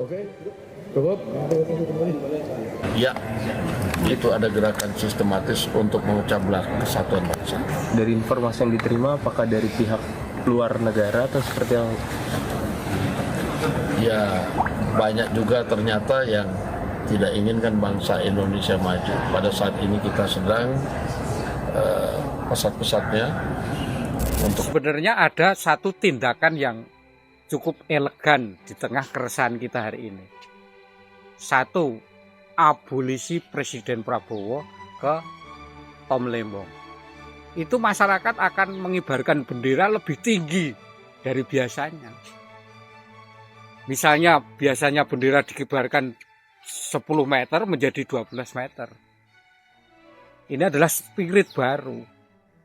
Oke, cukup. Ya, itu ada gerakan sistematis untuk memecah belah kesatuan bangsa. Dari informasi yang diterima, apakah dari pihak luar negara atau seperti yang? Ya, banyak juga ternyata yang tidak inginkan bangsa Indonesia maju. Pada saat ini kita sedang pesat-pesatnya untuk. Sebenarnya ada satu tindakan yang cukup elegan di tengah keresahan kita hari ini. Satu, abolisi Presiden Prabowo ke Tom Lembong. Itu masyarakat akan mengibarkan bendera lebih tinggi dari biasanya. Misalnya biasanya bendera dikibarkan 10 meter menjadi 12 meter. Ini adalah spirit baru.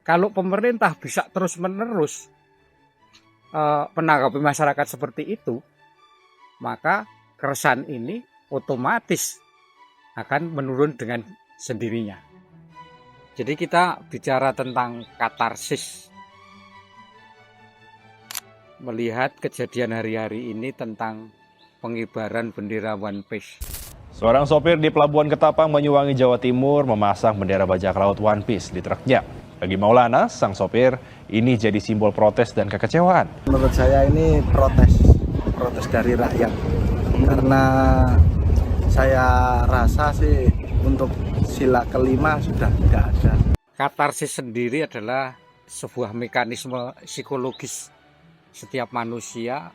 Kalau pemerintah bisa terus-menerus menanggapi masyarakat seperti itu, maka keresahan ini otomatis akan menurun dengan sendirinya. Jadi kita bicara tentang katarsis, melihat kejadian hari-hari ini tentang pengibaran bendera One Piece. Seorang sopir di Pelabuhan Ketapang, Banyuwangi, Jawa Timur memasang bendera bajak laut One Piece di truknya. Bagi Maulana, sang sopir, ini jadi simbol protes dan kekecewaan. Menurut saya ini protes dari rakyat. Karena saya rasa sih untuk sila kelima sudah tidak ada. Katarsis sendiri adalah sebuah mekanisme psikologis setiap manusia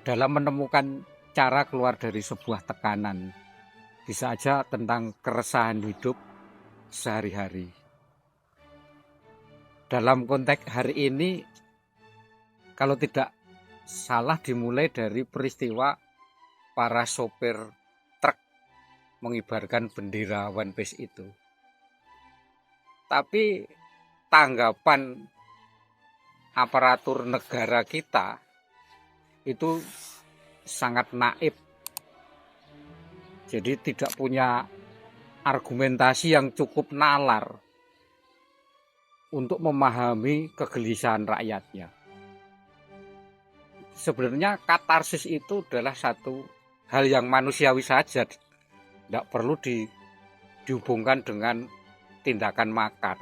dalam menemukan cara keluar dari sebuah tekanan. Bisa aja tentang keresahan hidup sehari-hari. Dalam konteks hari ini, kalau tidak salah dimulai dari peristiwa para sopir truk mengibarkan bendera One Piece itu. Tapi tanggapan aparatur negara kita itu sangat naif. Jadi tidak punya argumentasi yang cukup nalar untuk memahami kegelisahan rakyatnya. Sebenarnya katarsis itu adalah satu hal yang manusiawi saja, tidak perlu dihubungkan dengan tindakan makar.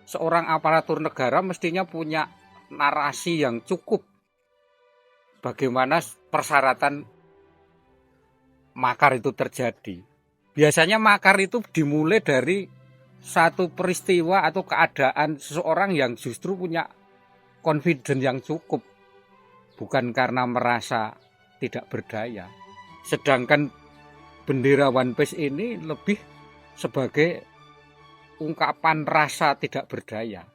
Seorang aparatur negara mestinya punya narasi yang cukup bagaimana persyaratan makar itu terjadi. Biasanya makar itu dimulai dari satu peristiwa atau keadaan seseorang yang justru punya confidence yang cukup, bukan karena merasa tidak berdaya. Sedangkan bendera One Piece ini lebih sebagai ungkapan rasa tidak berdaya.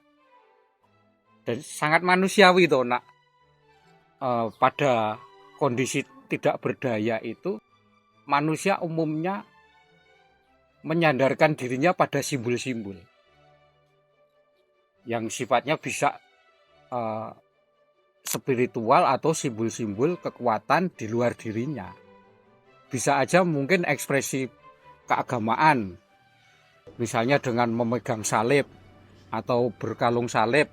Dan sangat manusiawi toh nak. Pada kondisi tidak berdaya itu manusia umumnya menyandarkan dirinya pada simbol-simbol yang sifatnya bisa spiritual atau simbol-simbol kekuatan di luar dirinya. Bisa aja mungkin ekspresi keagamaan, misalnya dengan memegang salib atau berkalung salib,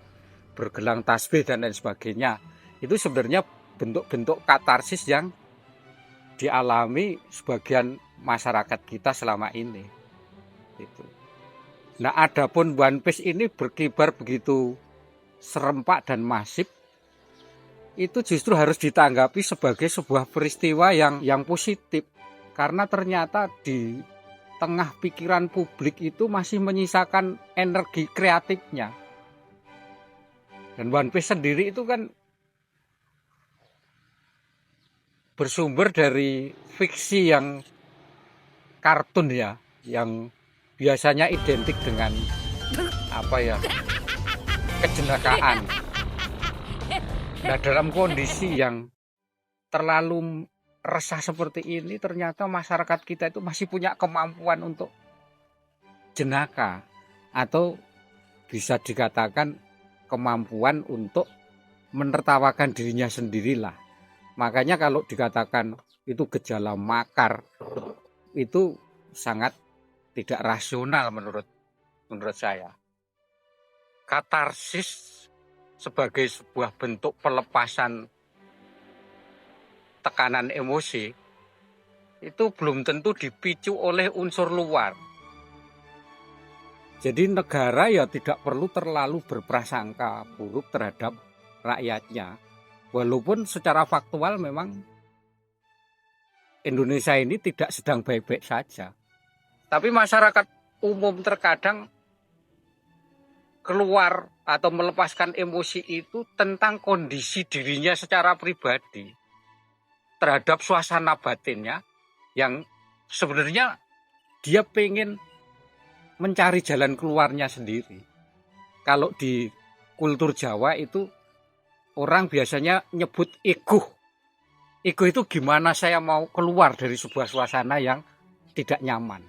bergelang tasbih dan lain sebagainya. Itu sebenarnya bentuk-bentuk katarsis yang dialami sebagian masyarakat kita selama ini. Itu. Nah, adapun One Piece ini berkibar begitu serempak dan masif, itu justru harus ditanggapi sebagai sebuah peristiwa yang positif, karena ternyata di tengah pikiran publik itu masih menyisakan energi kreatifnya. Dan One Piece sendiri itu kan bersumber dari fiksi yang kartun ya, yang biasanya identik dengan kejenakaan. Nah, dalam kondisi yang terlalu resah seperti ini, ternyata masyarakat kita itu masih punya kemampuan untuk jenaka, atau bisa dikatakan kemampuan untuk menertawakan dirinya sendirilah. Makanya kalau dikatakan itu gejala makar, itu sangat tidak rasional menurut saya. Katarsis sebagai sebuah bentuk pelepasan tekanan emosi itu belum tentu dipicu oleh unsur luar. Jadi negara ya tidak perlu terlalu berprasangka buruk terhadap rakyatnya. Walaupun secara faktual memang Indonesia ini tidak sedang baik-baik saja. Tapi masyarakat umum terkadang keluar atau melepaskan emosi itu tentang kondisi dirinya secara pribadi terhadap suasana batinnya yang sebenarnya dia pengen mencari jalan keluarnya sendiri. Kalau di kultur Jawa itu orang biasanya nyebut ego. Ego itu gimana saya mau keluar dari sebuah suasana yang tidak nyaman.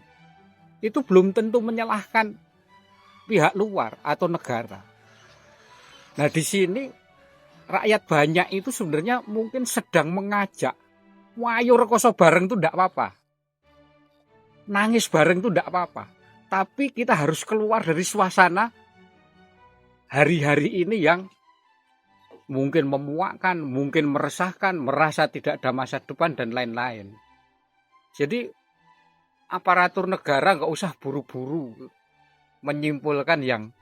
Itu belum tentu menyalahkan pihak luar atau negara. Nah di sini rakyat banyak itu sebenarnya mungkin sedang mengajak, wayo rekoso bareng itu tidak apa-apa. Nangis bareng itu tidak apa-apa. Tapi kita harus keluar dari suasana hari-hari ini yang mungkin memuakkan, mungkin meresahkan, merasa tidak ada masa depan dan lain-lain. Jadi aparatur negara nggak usah buru-buru menyimpulkan yang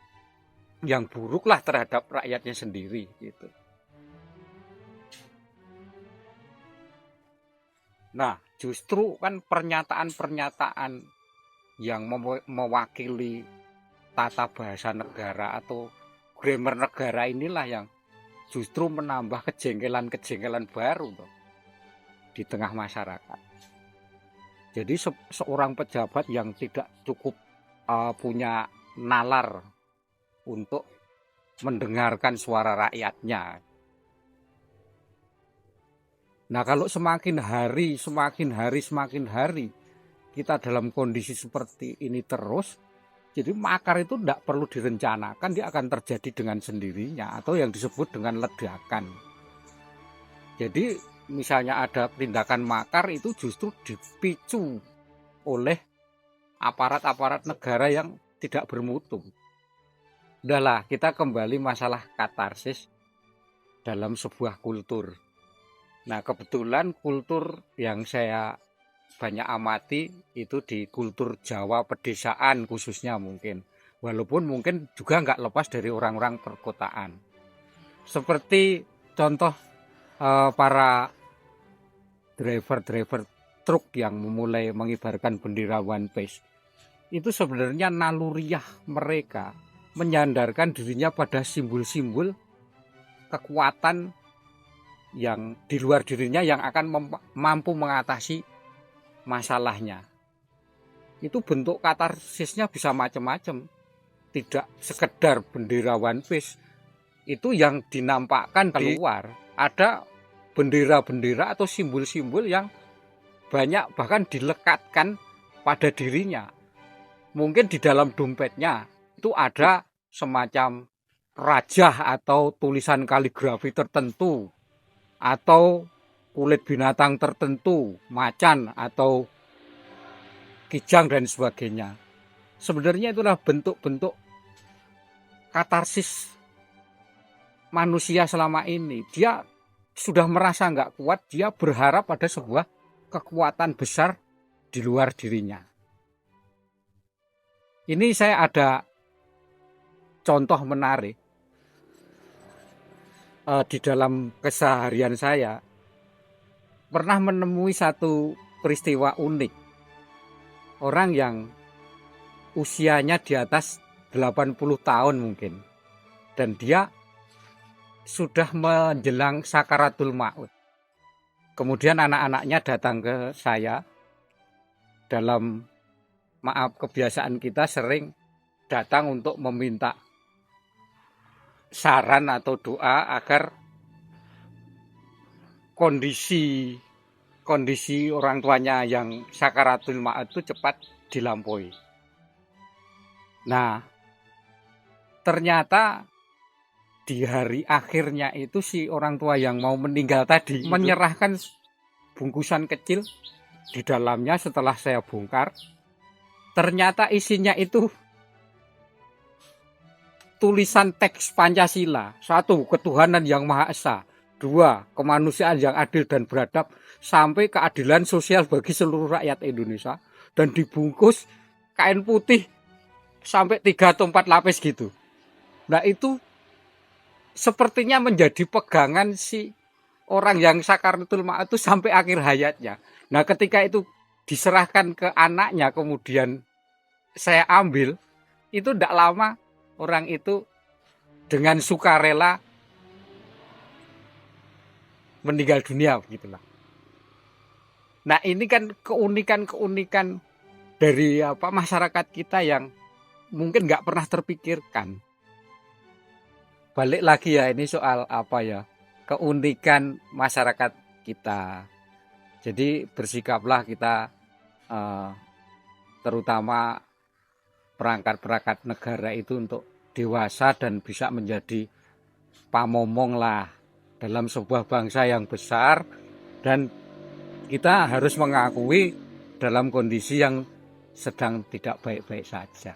buruk lah terhadap rakyatnya sendiri gitu. Nah, justru kan pernyataan-pernyataan yang mewakili tata bahasa negara atau grammar negara inilah yang justru menambah kejengkelan-kejengkelan baru toh, di tengah masyarakat. Jadi seorang pejabat yang tidak cukup punya nalar untuk mendengarkan suara rakyatnya. Nah kalau semakin hari kita dalam kondisi seperti ini terus, jadi makar itu tidak perlu direncanakan, dia akan terjadi dengan sendirinya atau yang disebut dengan ledakan. Jadi misalnya ada tindakan makar itu justru dipicu oleh aparat-aparat negara yang tidak bermutu. Udahlah, kita kembali masalah katarsis dalam sebuah kultur. Nah kebetulan kultur yang saya banyak amati itu di kultur Jawa pedesaan khususnya mungkin. Walaupun mungkin juga nggak lepas dari orang-orang perkotaan. Seperti contoh para driver truk yang memulai mengibarkan bendera One Piece. Itu sebenarnya naluriah mereka menyandarkan dirinya pada simbol-simbol kekuatan yang di luar dirinya yang akan mampu mengatasi masalahnya. Itu bentuk katarsisnya bisa macam-macam. Tidak sekedar bendera One Piece. Itu yang dinampakkan keluar. Ada bendera-bendera atau simbol-simbol yang banyak bahkan dilekatkan pada dirinya. Mungkin di dalam dompetnya itu ada semacam rajah atau tulisan kaligrafi tertentu atau kulit binatang tertentu, macan atau kijang dan sebagainya. Sebenarnya itulah bentuk-bentuk katarsis manusia selama ini. Dia sudah merasa nggak kuat, dia berharap pada sebuah kekuatan besar di luar dirinya. Ini saya ada contoh menarik di dalam keseharian saya. Pernah menemui satu peristiwa unik. Orang yang usianya di atas 80 tahun mungkin. Dan dia sudah menjelang sakaratul maut. Kemudian anak-anaknya datang ke saya. Dalam kebiasaan kita sering datang untuk meminta saran atau doa agar kondisi orang tuanya yang sakaratul maut itu cepat dilampaui. Nah, ternyata di hari akhirnya itu si orang tua yang mau meninggal tadi menyerahkan bungkusan kecil. Di dalamnya setelah saya bongkar, ternyata isinya itu tulisan teks Pancasila. Satu, ketuhanan yang Maha Esa. Dua, kemanusiaan yang adil dan beradab sampai keadilan sosial bagi seluruh rakyat Indonesia dan dibungkus kain putih sampai 3 atau 4 lapis gitu. Nah itu sepertinya menjadi pegangan si orang yang sakaratul maut itu sampai akhir hayatnya. Nah ketika itu diserahkan ke anaknya kemudian saya ambil, itu tidak lama orang itu dengan sukarela meninggal dunia begitulah. Nah ini kan keunikan dari masyarakat kita yang mungkin nggak pernah terpikirkan. Balik lagi ya ini soal keunikan masyarakat kita. Jadi bersikaplah kita terutama perangkat-perangkat negara itu untuk dewasa dan bisa menjadi pamomong lah dalam sebuah bangsa yang besar, dan kita harus mengakui dalam kondisi yang sedang tidak baik-baik saja.